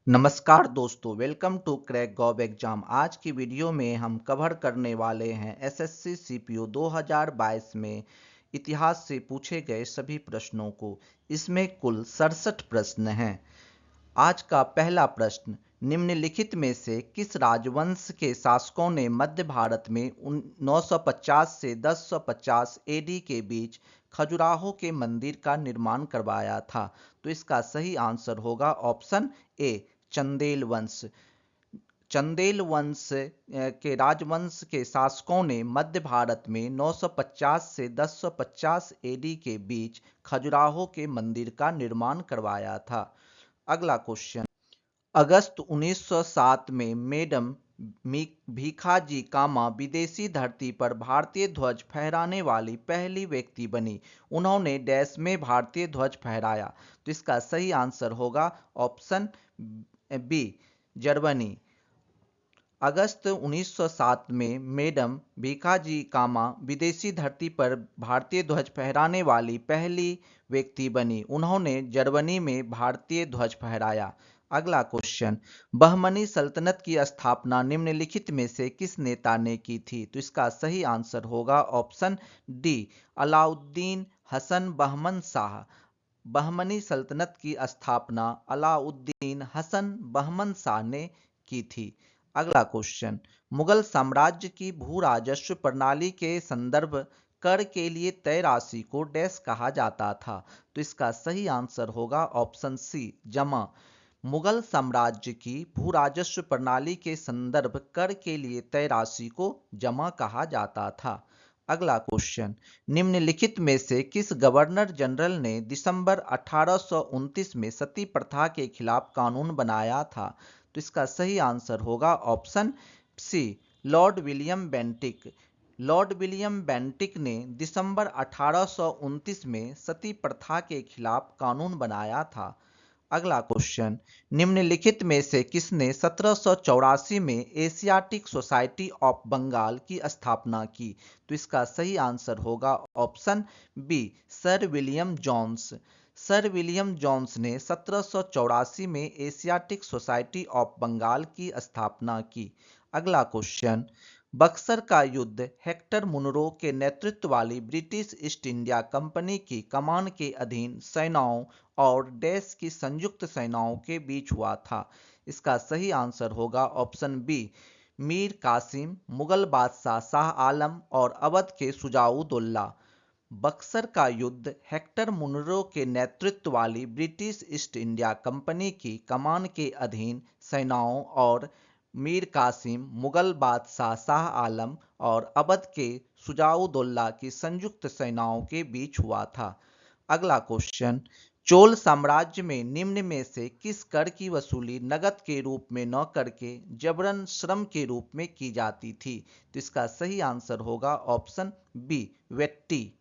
नमस्कार दोस्तों, welcome to crack gov exam. आज की वीडियो में हम कवर करने वाले हैं एसएससी सीपीओ 2022 में इतिहास से पूछे गए सभी प्रश्नों को। इसमें कुल 67 प्रश्न हैं। आज का पहला प्रश्न, निम्नलिखित में से किस राजवंश के शासकों ने मध्य भारत में 950 से 1050 एडी के बीच खजुराहो के मंदिर का निर्माण करवाया था? तो इसका सही आंसर होगा ऑप्शन ए, चंदेल वंश। चंदेल वंश के राजवंश के शासकों ने मध्य भारत में 950 से 1050 एडी के बीच खजुराहो के मंदिर का निर्माण करवाया था। अगला क्वेश्चन, अगस्त 1907 में मैडम भीखाजी कामा विदेशी धरती पर भारतीय ध्वज फहराने वाली पहली व्यक्ति बनी। उन्होंने डैश में भारतीय ध्वज फहराया? तो इसका सही आंसर होगा ऑप्शन बी, जर्मनी। अगस्त 1907 में मैडम भीखाजी कामा विदेशी धरती पर भारतीय ध्वज फहराने वाली पहली व्यक्ति बनी। उन्होंने जर्मनी में भारतीय ध्वज फहराया। अगला क्वेश्चन, बहमनी सल्तनत की स्थापना निम्नलिखित में से किस नेता ने की थी? तो इसका सही आंसर होगा ऑप्शन डी, अलाउद्दीन हसन बहमन शाह। बहमनी सल्तनत की स्थापना अलाउद्दीन हसन बहमन शाह ने की थी। अगला क्वेश्चन, मुगल साम्राज्य की भू राजस्व प्रणाली के संदर्भ कर के लिए तय राशि को डैश कहा जाता था? तो इसका सही आंसर होगा ऑप्शन सी, जमा। मुगल साम्राज्य की भू राजस्व प्रणाली के संदर्भ कर के लिए तय राशि को जमा कहा जाता था। अगला क्वेश्चन, निम्नलिखित में से किस गवर्नर जनरल ने दिसंबर 1829 में सती प्रथा के खिलाफ कानून बनाया था? तो इसका सही आंसर होगा option C, lord William Bentinck. Lord William Bentinck ने दिसंबर 1829 में सती प्रथा के खिलाफ कानून बनाया था। अगला क्वेश्चन, निम्नलिखित में से किसने 1784 में एशियाटिक सोसाइटी ऑफ बंगाल की स्थापना की? तो इसका सही आंसर होगा option B, sir William Jones. Sir William Jones ने 1784 में एशियाटिक सोसाइटी ऑफ बंगाल की स्थापना की। अगला क्वेश्चन, बक्सर का युद्ध हेक्टर मुनरो के नेतृत्व वाली ब्रिटिश ईस्ट इंडिया कंपनी की कमान के अधीन सेनाओं और डैश की संयुक्त सेनाओं के बीच हुआ था? इसका सही आंसर होगा ऑप्शन बी, मीर कासिम, मुगल बादशाह शाह आलम और अवध के शुजाउद्दौला। बक्सर का युद्ध हेक्टर मुनरो के नेतृत्व वाली ब्रिटिश ईस्ट इंडिया कंपनी की कमान के अधीन सेनाओं और मीर कासिम, मुगल बादशाह शाह आलम और अवध के शुजाउद्दौला की संयुक्त सेनाओं के बीच हुआ था। अगला क्वेश्चन, चोल साम्राज्य में निम्न में से किस कर की वसूली नकद के रूप में न करके जबरन श्रम के रूप में की जाती थी? तो इसका सही आंसर होगा ऑप्शन बी, वेट्टी।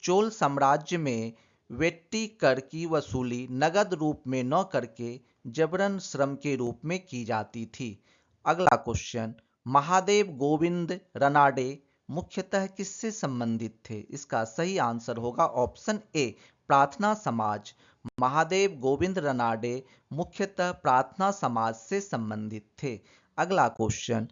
चोल साम्राज्य में वेट्टी कर की वसूली नगद रूप में न करके जबरन श्रम के रूप में की जाती थी। अगला क्वेश्चन, महादेव गोविंद रनाडे मुख्यतः किससे संबंधित थे? इसका सही आंसर होगा ऑप्शन ए, प्रार्थना समाज। महादेव गोविंद रनाडे मुख्यतः प्रार्थना समाज से संबंधित थे। अगला क्वेश्चन,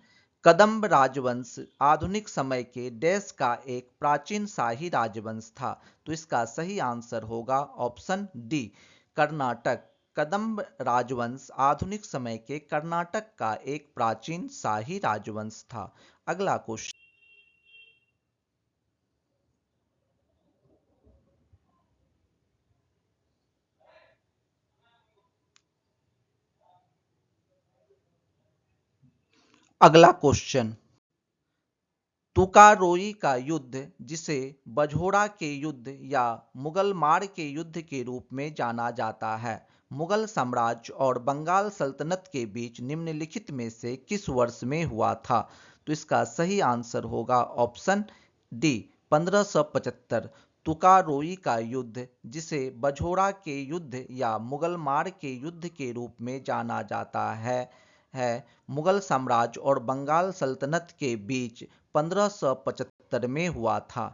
कदंब राजवंश आधुनिक समय के डैश का एक प्राचीन शाही राजवंश था? तो इसका सही आंसर होगा ऑप्शन डी, कर्नाटक। कदंब राजवंश आधुनिक समय के कर्नाटक का एक प्राचीन शाही राजवंश था। अगला क्वेश्चन, अगला क्वेश्चन, तुकारोई का युद्ध, जिसे बझोड़ा के युद्ध या मुगल मार के युद्ध के रूप में जाना जाता है, मुगल साम्राज्य और बंगाल सल्तनत के बीच निम्नलिखित में से किस वर्ष में हुआ था? तो इसका सही आंसर होगा ऑप्शन डी, 1575। तुकारोई का युद्ध, जिसे बझोड़ा के युद्ध या मुगल मार के युद्ध के रूप में जाना जाता है मुगल साम्राज्य और बंगाल सल्तनत के बीच 1575 में हुआ था।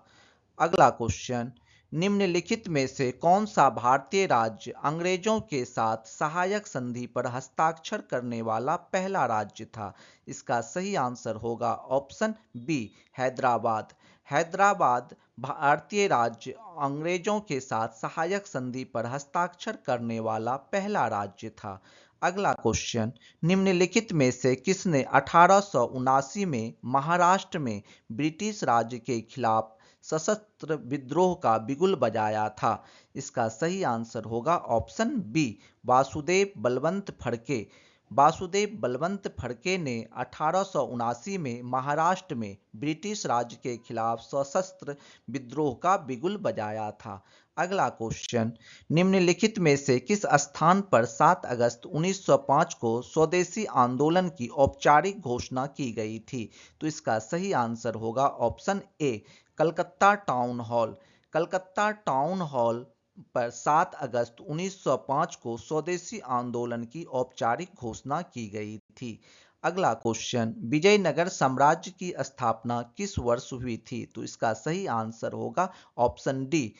अगला क्वेश्चन, निम्नलिखित में से कौन सा भारतीय राज्य अंग्रेजों के साथ सहायक संधि पर हस्ताक्षर करने वाला पहला राज्य था? इसका सही आंसर होगा ऑप्शन बी, हैदराबाद। हैदराबाद भारतीय राज्य अंग्रेजों के साथ सहायक संधि पर हस्ताक्षर करने वाला पहला राज्य था। अगला क्वेश्चन, निम्नलिखित में से किसने 1879 में महाराष्ट्र में ब्रिटिश राज के खिलाफ सशस्त्र विद्रोह का बिगुल बजाया था? इसका सही आंसर होगा ऑप्शन बी, वासुदेव बलवंत फड़के। वासुदेव बलवंत फड़के ने 1879 में महाराष्ट्र में ब्रिटिश राज के खिलाफ सशस्त्र विद्रोह का बिगुल बजाया था। अगला क्वेश्चन, निम्नलिखित में से किस स्थान पर 7 अगस्त 1905 को स्वदेशी आंदोलन की औपचारिक घोषणा की गई थी? तो इसका सही आंसर होगा ऑप्शन ए, Calcutta town hall. Calcutta town hall पर 7 अगस्त 1905 को स्वदेशी आंदोलन की औपचारिक घोषणा की गई थी। अगला क्वेश्चन, विजयनगर साम्राज्य की स्थापना किस वर्ष हुई थी? तो इसका सही आंसर होगा ऑप्शन डी,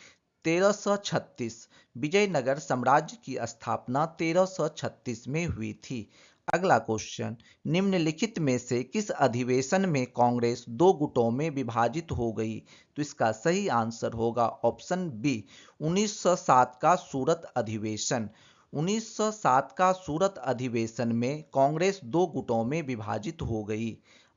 1336। विजयनगर साम्राज्य की स्थापना 1336 में हुई थी। अगला क्वेश्चन, निम्नलिखित में से किस अधिवेशन में कांग्रेस दो गुटों में विभाजित हो गई? तो इसका सही आंसर होगा ऑप्शन बी, 1907 का सूरत अधिवेशन। 1907 का सूरत अधिवेशन में कांग्रेस दो गुटों में विभाजित हो गई।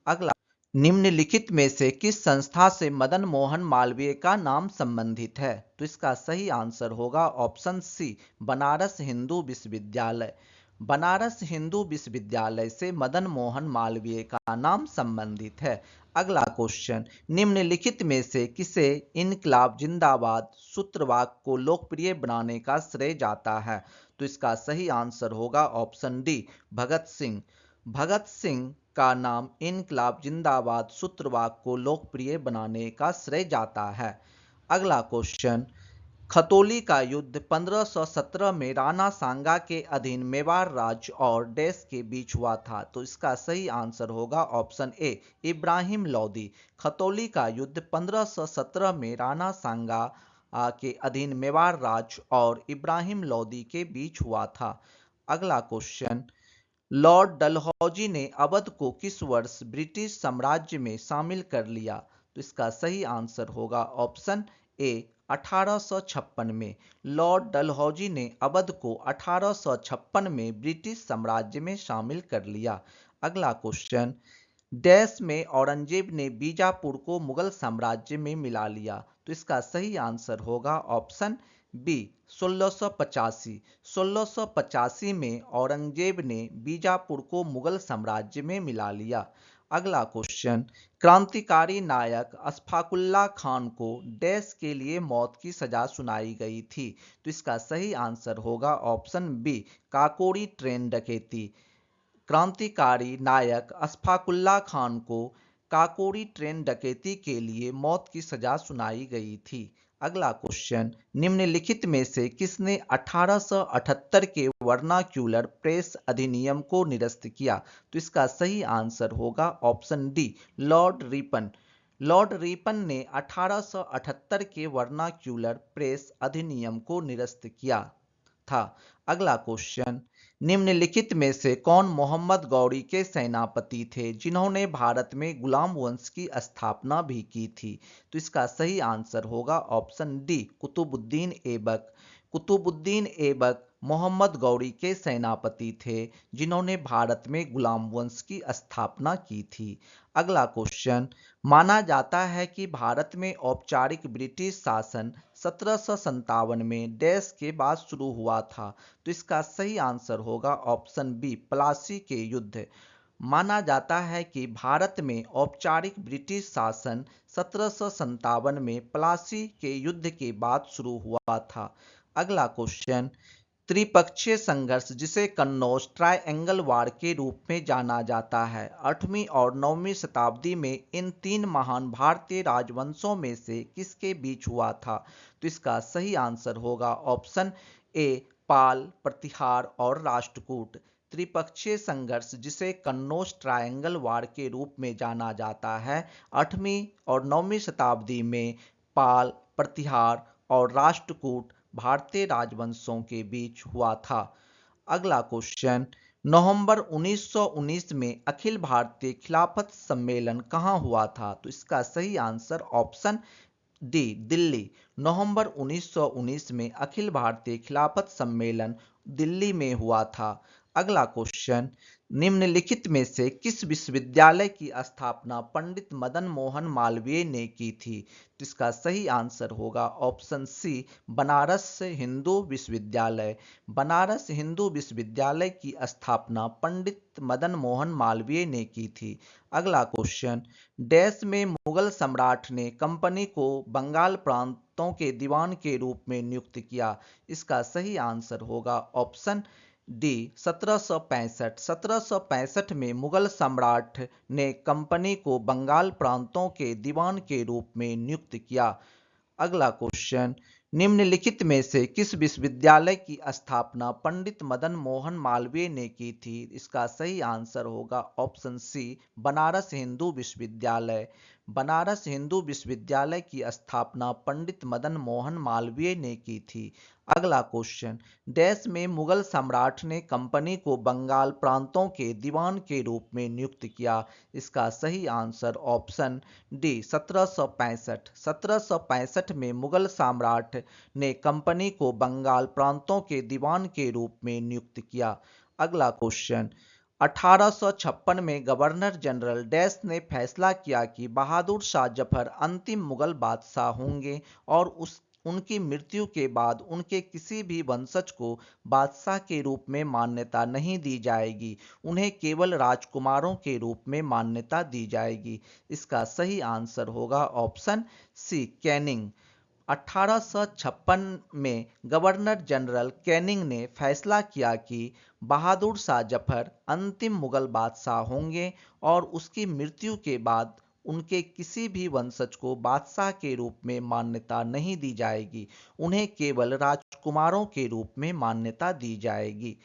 अगला, निम्नलिखित में से किस संस्था से मदन मोहन मालवीय का नाम संबंधित है? तो इसका सही आंसर होगा ऑप्शन सी, बनारस हिंदू विश्वविद्यालय। बनारस हिंदू विश्वविद्यालय से मदन मोहन मालवीय का नाम संबंधित है। अगला क्वेश्चन, निम्नलिखित में से किसे इनकलाब जिंदाबाद सूत्रवाक्य को लोकप्रिय बनाने का श्रेय जाता है? तो इसका सही आंसर होगा ऑप्शन डी, भगत सिंह। भगत सिंह का नाम इनकलाब जिंदाबाद सूत्रवाक्य को लोकप्रिय बनाने का श्रेय जाता है। अगला क्वेश्चन, खतौली का युद्ध 1517 में राणा सांगा के अधीन मेवाड़ राज्य और डैश के बीच हुआ था? तो इसका सही आंसर होगा ऑप्शन ए, इब्राहिम लोदी। खतौली का युद्ध 1517 में राणा सांगा के अधीन मेवाड़ राज्य और इब्राहिम लोदी के बीच हुआ था। अगला क्वेश्चन, लॉर्ड डलहौजी ने अवध को किस वर्ष ब्रिटिश साम्राज्य में शामिल कर लिया? तो इसका सही आंसर होगा ऑप्शन ए, 1856 में। लॉर्ड डलहौजी ने अवध को 1856 में ब्रिटिश साम्राज्य में शामिल कर लिया। अगला क्वेश्चन, डैश में औरंगजेब ने बीजापुर को मुगल साम्राज्य में मिला लिया? तो इसका सही आंसर होगा ऑप्शन बी, 1685। 1685 में औरंगजेब ने बीजापुर को मुगल साम्राज्य में मिला लिया। अगला क्वेश्चन, क्रांतिकारी नायक अशफाकुल्ला खान को डैश के लिए मौत की सजा सुनाई गई थी? तो इसका सही आंसर होगा ऑप्शन बी, काकोरी ट्रेन डकैती। क्रांतिकारी नायक अशफाकुल्ला खान को काकोरी ट्रेन डकैती के लिए मौत की सजा सुनाई गई थी। अगला क्वेश्चन, निम्नलिखित में से किसने 1878 के वर्नाक्यूलर प्रेस अधिनियम को निरस्त किया? तो इसका सही आंसर होगा option D, Lord Ripon. Lord Ripon ने 1878 के वर्नाक्यूलर प्रेस अधिनियम को निरस्त किया था। अगला क्वेश्चन, निम्नलिखित में से कौन मोहम्मद गौरी के सेनापति थे जिन्होंने भारत में गुलाम वंश की स्थापना भी की थी? तो इसका सही आंसर होगा ऑप्शन डी, कुतुबुद्दीन ऐबक। कुतुबुद्दीन ऐबक मोहम्मद गौरी के सेनापति थे जिन्होंने भारत में गुलाम वंश की स्थापना की थी। अगला क्वेश्चन, माना जाता है कि भारत में औपचारिक ब्रिटिश शासन 1757 में डैश के बाद शुरू हुआ था? तो इसका सही आंसर होगा ऑप्शन बी, प्लासी के युद्ध। माना जाता है कि भारत में औपचारिक ब्रिटिश शासन 1757 में प्लासी के युद्ध के बाद शुरू हुआ था। अगला क्वेश्चन, त्रिपक्षीय संघर्ष जिसे कन्नौज ट्रायंगल वार के रूप में जाना जाता है, 8वीं और 9वीं शताब्दी में इन तीन महान भारतीय राजवंशों में से किसके बीच हुआ था? तो इसका सही आंसर होगा ऑप्शन ए, पाल, प्रतिहार और राष्ट्रकूट। त्रिपक्षीय संघर्ष जिसे कन्नौज ट्रायंगल वार के रूप में जाना जाता है, 8वीं और 9वीं शताब्दी में पाल, प्रतिहार और राष्ट्रकूट भारतीय राजवंशों के बीच हुआ था। अगला क्वेश्चन, नवंबर 1919 में अखिल भारतीय खिलाफत सम्मेलन कहाँ हुआ था? तो इसका सही आंसर ऑप्शन डी, दिल्ली। नवंबर 1919 में अखिल भारतीय खिलाफत सम्मेलन दिल्ली में हुआ था। अगला क्वेश्चन, निम्नलिखित में से किस विश्वविद्यालय की स्थापना पंडित मदन मोहन मालवीय ने की थी? तो इसका सही आंसर होगा ऑप्शन सी, बनारस हिंदू विश्वविद्यालय। बनारस हिंदू विश्वविद्यालय की स्थापना पंडित मदन मोहन मालवीय ने की थी। अगला क्वेश्चन, डैश में मुगल सम्राट ने कंपनी को बंगाल प्रांतों के दीवान के रूप में नियुक्त किया? इसका सही आंसर होगा ऑप्शन डी, 1765। 1765 में मुगल सम्राट ने कंपनी को बंगाल प्रांतों के दीवान के रूप में नियुक्त किया। अगला क्वेश्चन, निम्नलिखित में से किस विश्वविद्यालय की स्थापना पंडित मदन मोहन मालवीय ने की थी? इसका सही आंसर होगा ऑप्शन सी, बनारस हिंदू विश्वविद्यालय। बनारस हिंदू विश्वविद्यालय की स्थापना पंडित मदन मोहन मालवीय ने की थी। अगला क्वेश्चन, डैश में मुगल सम्राट ने कंपनी को बंगाल प्रांतों के दीवान के रूप में नियुक्त किया? इसका सही आंसर ऑप्शन डी, 1765। 1765 में मुगल सम्राट ने कंपनी को बंगाल प्रांतों के दीवान के रूप में नियुक्त किया। अगला क्वेश्चन, 1856 में गवर्नर जनरल डैश ने फैसला किया कि बहादुर शाह जफर अंतिम मुगल बादशाह होंगे और उनकी मृत्यु के बाद उनके किसी भी वंशज को बादशाह के रूप में मान्यता नहीं दी जाएगी, उन्हें केवल राजकुमारों के रूप में मान्यता दी जाएगी। इसका सही आंसर होगा ऑप्शन सी, कैनिंग। 1856 में गवर्नर जनरल कैनिंग ने फैसला किया कि बहादुर शाह जफर अंतिम मुगल बादशाह होंगे और उसकी मृत्यु के बाद उनके किसी भी वंशज को बादशाह के रूप में मान्यता नहीं दी जाएगी, उन्हें केवल राजकुमारों के रूप में मान्यता दी जाएगी।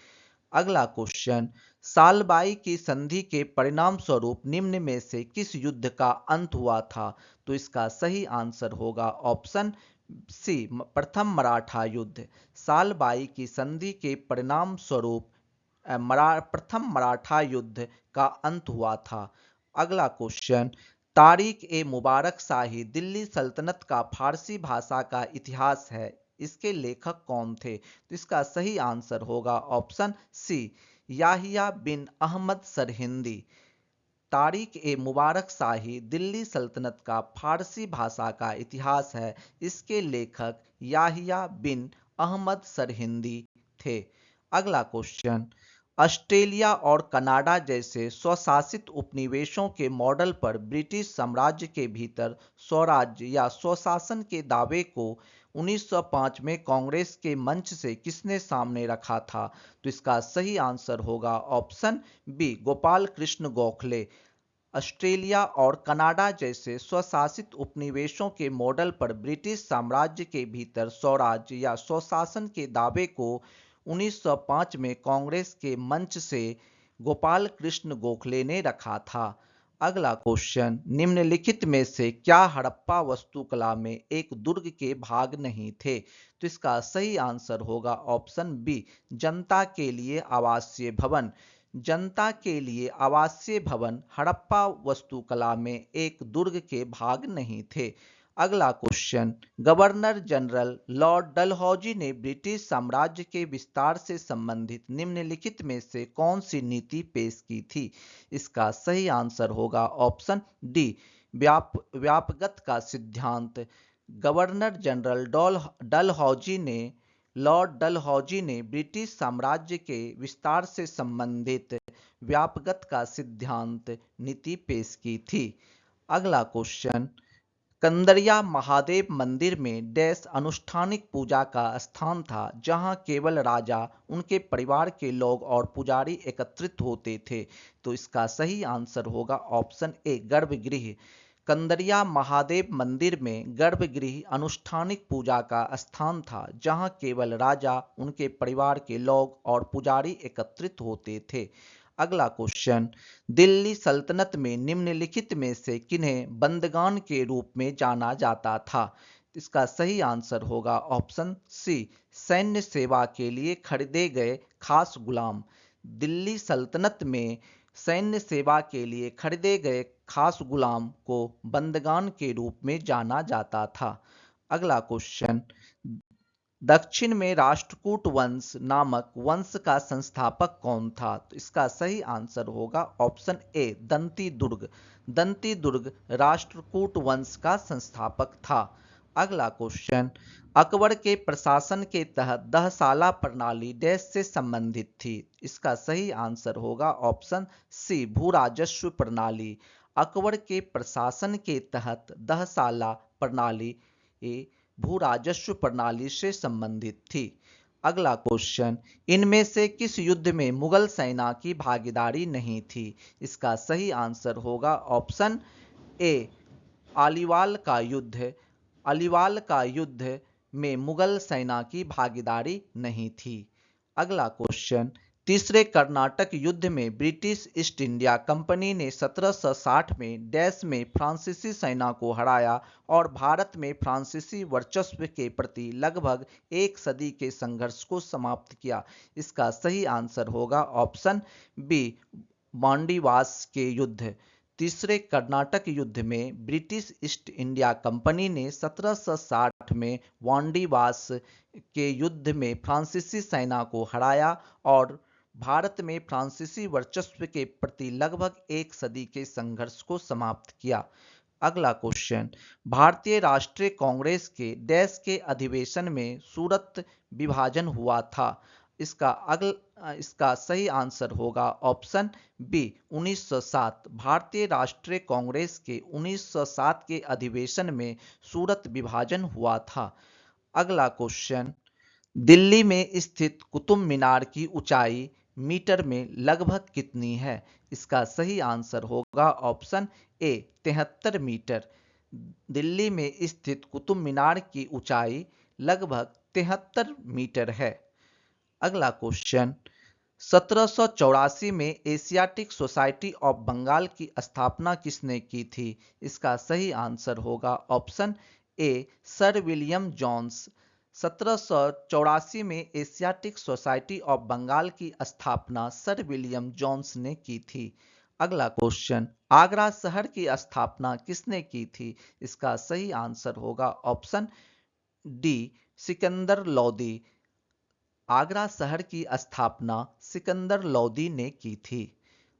अगला क्वेश्चन, सालबाई की संधि के परिणाम स्वरूप निम्न में से किस युद्ध का अंत हुआ था? तो इसका सही आंसर होगा ऑप्शन सी, प्रथम मराठा युद्ध। सालबाई की संधि के परिणाम स्वरूप प्रथम मराठा युद्ध का अंत हुआ था। अगला क्वेश्चन, तारिक ए मुबारक शाही दिल्ली सल्तनत का फारसी भाषा का इतिहास है, इसके लेखक कौन थे? तो इसका सही आंसर होगा ऑप्शन सी, याहिया बिन अहमद सरहिंदी। तारिक ए मुबारक शाही दिल्ली सल्तनत का फारसी भाषा का इतिहास है, इसके लेखक याहिया बिन अहमद सरहिंदी थे। अगला क्वेश्चन, ऑस्ट्रेलिया और कनाडा जैसे स्वशासित उपनिवेशों के मॉडल पर ब्रिटिश साम्राज्य के भीतर स्वराज्य या स्वशासन के दावे को 1905 में कांग्रेस के मंच से किसने सामने रखा था? तो इसका सही आंसर होगा option B, Gopal Krishna Gokhale. Australia और कनाडा जैसे स्वशासित उपनिवेशों के मॉडल पर ब्रिटिश साम्राज्य के भीतर स्वराज्य या स्वशासन के दावे को 1905 में कांग्रेस के मंच से गोपाल कृष्ण गोखले ने रखा था। अगला क्वेश्चन, निम्नलिखित में से क्या हड़प्पा वास्तुकला में एक दुर्ग के भाग नहीं थे? तो इसका सही आंसर होगा ऑप्शन बी, जनता के लिए आवासीय भवन। जनता के लिए आवासीय भवन हड़प्पा वास्तुकला में एक दुर्ग के भाग नहीं थे। अगला question, governor general Lord Dalhousie ने ब्रिटिश साम्राज्य के विस्तार से संबंधित निम्नलिखित में से कौन सी नीति पेश की थी? इसका सही आंसर होगा ऑप्शन डी, व्यापगत का सिद्धांत। गवर्नर जनरल लॉर्ड डलहौजी ने ब्रिटिश साम्राज्य के विस्तार से संबंधित व्यापगत का सिद्धांत नीति पेश की थी। अगला क्वेश्चन, कंदरिया महादेव मंदिर में डैश अनुष्ठानिक पूजा का स्थान था जहां केवल राजा, उनके परिवार के लोग और पुजारी एकत्रित होते थे? तो इसका सही आंसर होगा ऑप्शन ए, गर्भगृह। कंदरिया महादेव मंदिर में गर्भगृह अनुष्ठानिक पूजा का स्थान था जहां केवल राजा, उनके परिवार के लोग और पुजारी एकत्रित होते थे। अगला क्वेश्चन, दिल्ली सल्तनत में निम्नलिखित में से किन्हें बंदगान के रूप में जाना जाता था? इसका सही आंसर होगा ऑप्शन सी, सैन्य सेवा के लिए खरीदे गए खास गुलाम। दिल्ली सल्तनत में सैन्य सेवा के लिए खरीदे गए खास गुलाम को बंदगान के रूप में जाना जाता था। अगला क्वेश्चन, दक्षिण में राष्ट्रकूट वंश नामक वंश का संस्थापक कौन था? तो इसका सही आंसर होगा ऑप्शन ए, दंती दुर्ग। दंती दुर्ग राष्ट्रकूट वंश का संस्थापक था। अगला क्वेश्चन, अकबर के प्रशासन के तहत दहसाला प्रणाली डैश से संबंधित थी? इसका सही आंसर होगा ऑप्शन सी, भू राजस्व प्रणाली। अकबर के प्रशासन के तहत दहसाला प्रणाली भू राजस्व प्रणाली से संबंधित थी। अगला क्वेश्चन, इनमें से किस युद्ध में मुगल सेना की भागीदारी नहीं थी? इसका सही आंसर होगा ऑप्शन ए, अलीवाल का युद्ध। अलीवाल का युद्ध में मुगल सेना की भागीदारी नहीं थी। अगला क्वेश्चन, तीसरे कर्नाटक युद्ध में ब्रिटिश ईस्ट इंडिया कंपनी ने 1760 में डैश में फ्रांसीसी सेना को हराया और भारत में फ्रांसीसी वर्चस्व के प्रति लगभग एक सदी के संघर्ष को समाप्त किया। इसका सही आंसर होगा ऑप्शन बी, मांडीवास के युद्ध। तीसरे कर्नाटक युद्ध में ब्रिटिश ईस्ट इंडिया कंपनी ने 1760 में वांडीवास के युद्ध में फ्रांसीसी सेना को हराया और भारत में फ्रांसीसी वर्चस्व के प्रति लगभग एक सदी के संघर्ष को समाप्त किया। अगला क्वेश्चन, भारतीय राष्ट्रीय कांग्रेस के डैश के अधिवेशन में सूरत विभाजन हुआ था? इसका सही आंसर होगा ऑप्शन बी, 1907। भारतीय राष्ट्रीय कांग्रेस के 1907 के अधिवेशन में सूरत विभाजन हुआ था। अगला क्वेश्चन, दिल्ली में स्थित कुतुब मीनार की ऊंचाई मीटर में लगभग कितनी है? इसका सही आंसर होगा ऑप्शन ए, 73 मीटर। दिल्ली में स्थित कुतुब मीनार की ऊंचाई लगभग 73 मीटर है। अगला क्वेश्चन, 1784 में एशियाटिक सोसाइटी ऑफ बंगाल की स्थापना किसने की थी? इसका सही आंसर होगा option A, sir William Jones. 1784 में एशियाटिक सोसाइटी ऑफ बंगाल की स्थापना सर विलियम जोन्स ने की थी। अगला क्वेश्चन, आगरा शहर की स्थापना किसने की थी? इसका सही आंसर होगा ऑप्शन डी, सिकंदर लोदी। आगरा शहर की स्थापना सिकंदर लोदी ने की थी।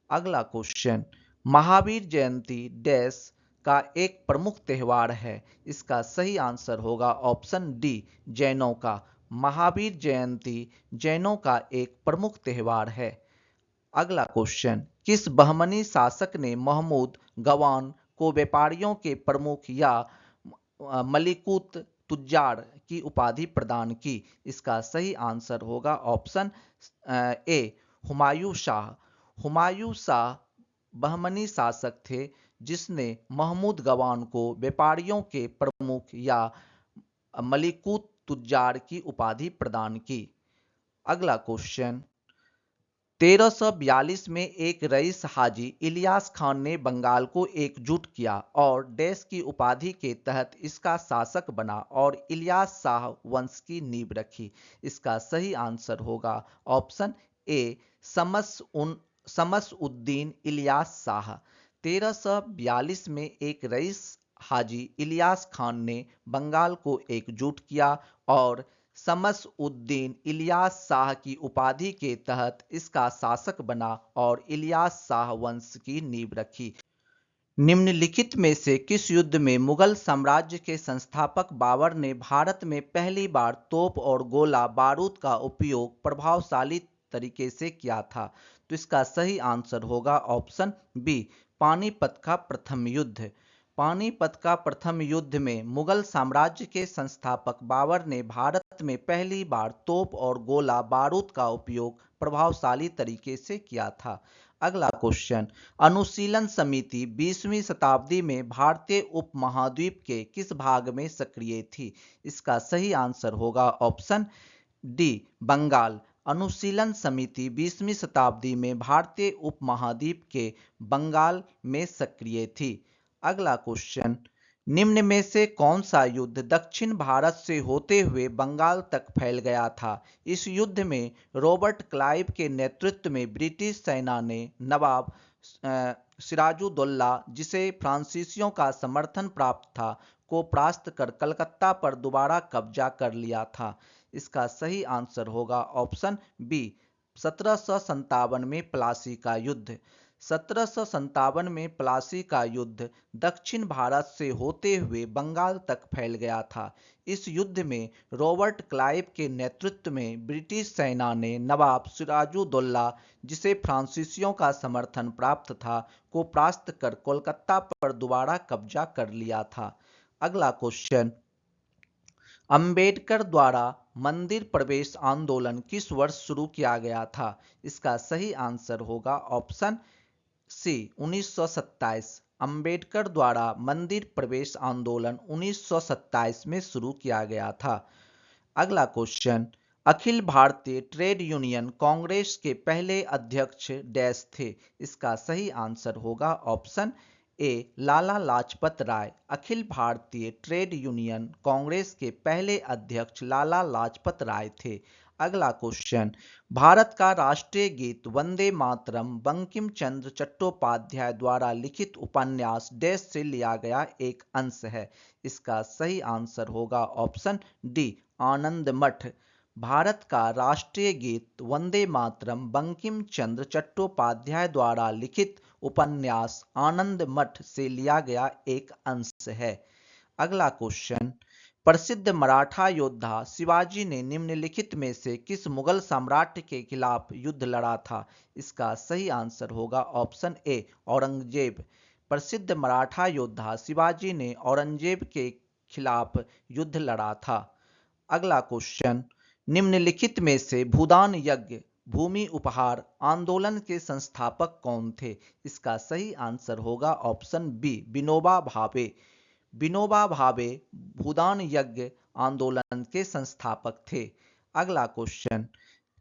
अगला क्वेश्चन, महावीर जयंती डैश का एक प्रमुख त्योहार है? इसका सही आंसर होगा ऑप्शन डी, जैनों का। महावीर जयंती जैनों का एक प्रमुख त्योहार है। अगला क्वेश्चन, किस बहमनी शासक ने महमूद गवान को व्यापारियों के प्रमुख या मलिकुत तुज्जार की उपाधि प्रदान की? इसका सही आंसर होगा ऑप्शन ए, हुमायूं शाह। हुमायूं शाह बहमनी शासक थे जिसने महमूद गवान को व्यापारियों के प्रमुख या मलिकुत तुज्जार की उपाधि प्रदान की। अगला क्वेश्चन, 1342 में एक रईस हाजी इलियास खान ने बंगाल को एकजुट किया और डैश की उपाधि के तहत इसका शासक बना और इलियास शाह वंश की नींव रखी। इसका सही आंसर होगा ऑप्शन ए, शमस उद्दीन इलियास शाह। 1342 में एक रईस हाजी इलियास खान ने बंगाल को एकजुट किया और शमस उद्दीन इलियास शाह की उपाधि के तहत इसका शासक बना और इलियास शाह वंश की नींव रखी। निम्नलिखित में से किस युद्ध में मुगल साम्राज्य के संस्थापक बाबर ने भारत में पहली बार तोप और गोला बारूद का उपयोग प्रभावशाली तरीके से किया था? तो इसका सही आंसर होगा ऑप्शन बी, पानीपत का प्रथम युद्ध। पानीपत का प्रथम युद्ध में मुगल साम्राज्य के संस्थापक बाबर ने भारत में पहली बार तोप और गोला बारूद का उपयोग प्रभावशाली तरीके से किया था। अगला क्वेश्चन, अनुशीलन समिति 20वीं शताब्दी में भारतीय उपमहाद्वीप के किस भाग में सक्रिय थी? इसका सही आंसर होगा ऑप्शन डी, बंगाल। अनुशीलन समिति 20वीं शताब्दी में भारतीय उपमहाद्वीप के बंगाल में सक्रिय थी। अगला क्वेश्चन, निम्न में से कौन सा युद्ध दक्षिण भारत से होते हुए बंगाल तक फैल गया था? इस युद्ध में रॉबर्ट क्लाइव के नेतृत्व में ब्रिटिश सेना ने नवाब सिराजुद्दौला, जिसे फ्रांसीसियों का समर्थन प्राप्त था, को परास्त कर कलकत्ता पर दोबारा कब्जा कर लिया था। इसका सही आंसर होगा ऑप्शन बी, 1757 में प्लासी का युद्ध। 1757 में प्लासी का युद्ध दक्षिण भारत से होते हुए बंगाल तक फैल गया था। इस युद्ध में रॉबर्ट क्लाइव के नेतृत्व में ब्रिटिश सेना ने नवाब सिराजुद्दौला, जिसे फ्रांसीसियों का समर्थन प्राप्त था, को परास्त कर कोलकाता पर दोबारा कब्जा कर लिया था। अगला क्वेश्चन, अंबेडकर द्वारा मंदिर प्रवेश आंदोलन किस वर्ष शुरू किया गया था? इसका सही आंसर होगा ऑप्शन सी, 1927। अंबेडकर द्वारा मंदिर प्रवेश आंदोलन 1927 में शुरू किया गया था। अगला question, Akhil Bharatiya trade union Congress के पहले अध्यक्ष डैश थे? इसका सही आंसर होगा ऑप्शन ए, लाला लाजपत राय। अखिल भारतीय ट्रेड यूनियन कांग्रेस के पहले अध्यक्ष लाला लाजपत राय थे। अगला क्वेश्चन, भारत का राष्ट्रीय गीत वंदे मातरम बंकिम चंद्र चट्टोपाध्याय द्वारा लिखित उपन्यास डैश से लिया गया एक अंश है? इसका सही आंसर होगा ऑप्शन डी, आनंद मठ। भारत का राष्ट्रीय गीत वंदे मातरम बंकिम चंद्र चट्टोपाध्याय द्वारा लिखित उपन्यास आनंद मठ से लिया गया एक अंश है। अगला क्वेश्चन, प्रसिद्ध मराठा योद्धा शिवाजी ने निम्नलिखित में से किस मुगल सम्राट के खिलाफ युद्ध लड़ा था? इसका सही आंसर होगा ऑप्शन ए, औरंगजेब। प्रसिद्ध मराठा योद्धा शिवाजी ने औरंगजेब के खिलाफ युद्ध लड़ा था। अगला क्वेश्चन, निम्नलिखित में से भूदान यज्ञ भूमि उपहार आंदोलन के संस्थापक कौन थे? इसका सही आंसर होगा ऑप्शन बी, विनोबा भावे। विनोबा भावे भूदान यज्ञ आंदोलन के संस्थापक थे। अगला क्वेश्चन,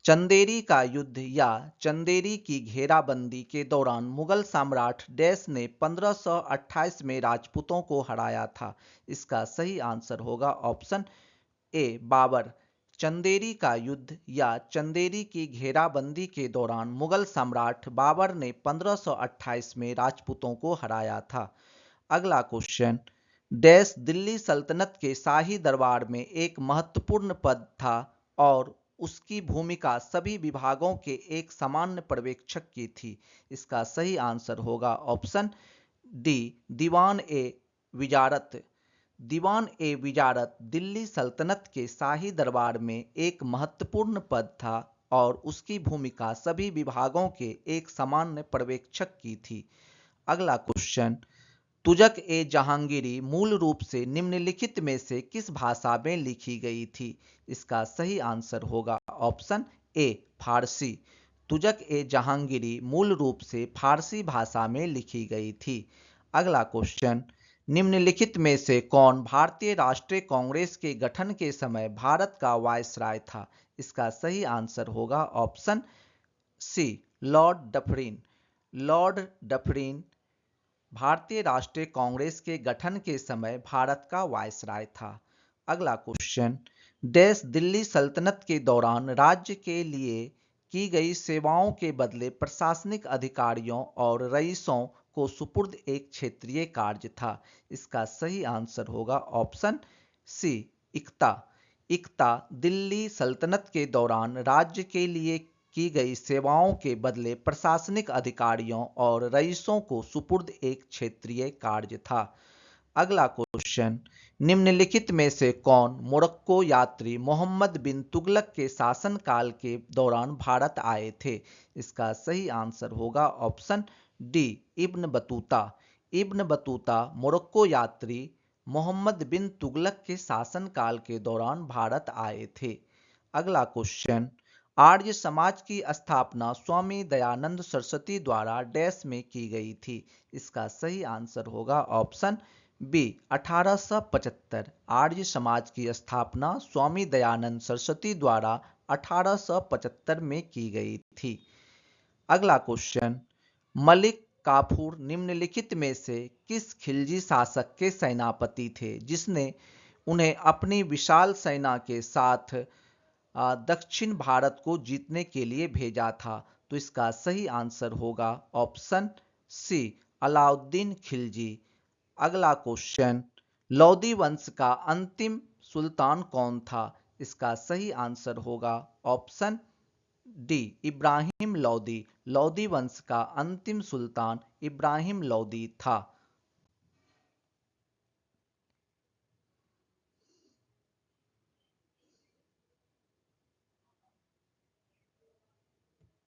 चंदेरी का युद्ध या चंदेरी की घेराबंदी के दौरान मुगल सम्राट डैश ने 1528 में राजपूतों को हराया था? इसका सही आंसर होगा ऑप्शन ए, बाबर। चंदेरी का युद्ध या चंदेरी की घेराबंदी के दौरान मुगल सम्राट बाबर ने 1528 में राजपूतों को हराया था। अगला क्वेश्चन, डैश दिल्ली सल्तनत के शाही दरबार में एक महत्वपूर्ण पद था और उसकी भूमिका सभी विभागों के एक सामान्य पर्यवेक्षक की थी? इसका सही आंसर होगा ऑप्शन डी, दीवान ए विजारत। दीवान ए विजारत दिल्ली सल्तनत के शाही दरबार में एक महत्वपूर्ण पद था और उसकी भूमिका सभी विभागों के एक सामान्य पर्यवेक्षक की थी। अगला क्वेश्चन, तुजक ए जहांगीरी मूल रूप से निम्नलिखित में से किस भाषा में लिखी गई थी? इसका सही आंसर होगा ऑप्शन ए, फारसी। तुजक ए जहांगीरी मूल रूप से फारसी भाषा में लिखी गई थी। अगला क्वेश्चन, निम्नलिखित में से कौन भारतीय राष्ट्रीय कांग्रेस के गठन के समय भारत का वायसराय था? इसका सही आंसर होगा option C, lord Dufferin. Lord Dufferin भारतीय राष्ट्रीय कांग्रेस के गठन के समय भारत का वायसराय था। अगला क्वेश्चन, डैश दिल्ली सल्तनत के दौरान राज्य के लिए की गई सेवाओं के बदले प्रशासनिक अधिकारियों और रईसों को सुपुर्द एक क्षेत्रीय कार्य था? इसका सही आंसर होगा ऑप्शन सी, इक्ता। इक्ता दिल्ली सल्तनत के दौरान राज्य के लिए की गई सेवाओं के बदले प्रशासनिक अधिकारियों और रईसों को सुपुर्द एक क्षेत्रीय कार्य था। अगला क्वेश्चन, निम्नलिखित में से कौन मोरक्को यात्री मोहम्मद बिन तुगलक के शासनकाल के दौरान भारत आए थे? इसका सही आंसर होगा option D, Ibn Battuta. Ibn Battuta Morocco यात्री मोहम्मद बिन तुगलक के शासनकाल के दौरान भारत आए थे। अगला क्वेश्चन, आर्य समाज की स्थापना स्वामी दयानंद सरस्वती द्वारा डैश में की गई थी? इसका सही आंसर होगा ऑप्शन बी, 1875। आर्य समाज की स्थापना स्वामी दयानंद सरस्वती द्वारा 1875 में की गई थी। अगला क्वेश्चन, मलिक काफूर निम्नलिखित में से किस खिलजी शासक के सेनापति थे जिसने उन्हें अपनी विशाल सेना के साथ दक्षिण भारत को जीतने के लिए भेजा था? तो इसका सही आंसर होगा ऑप्शन सी, अलाउद्दीन खिलजी। अगला क्वेश्चन, लोदी वंश का अंतिम सुल्तान कौन था? इसका सही आंसर होगा ऑप्शन डी, इब्राहिम लोदी। लोदी वंश का अंतिम सुल्तान इब्राहिम लोदी था।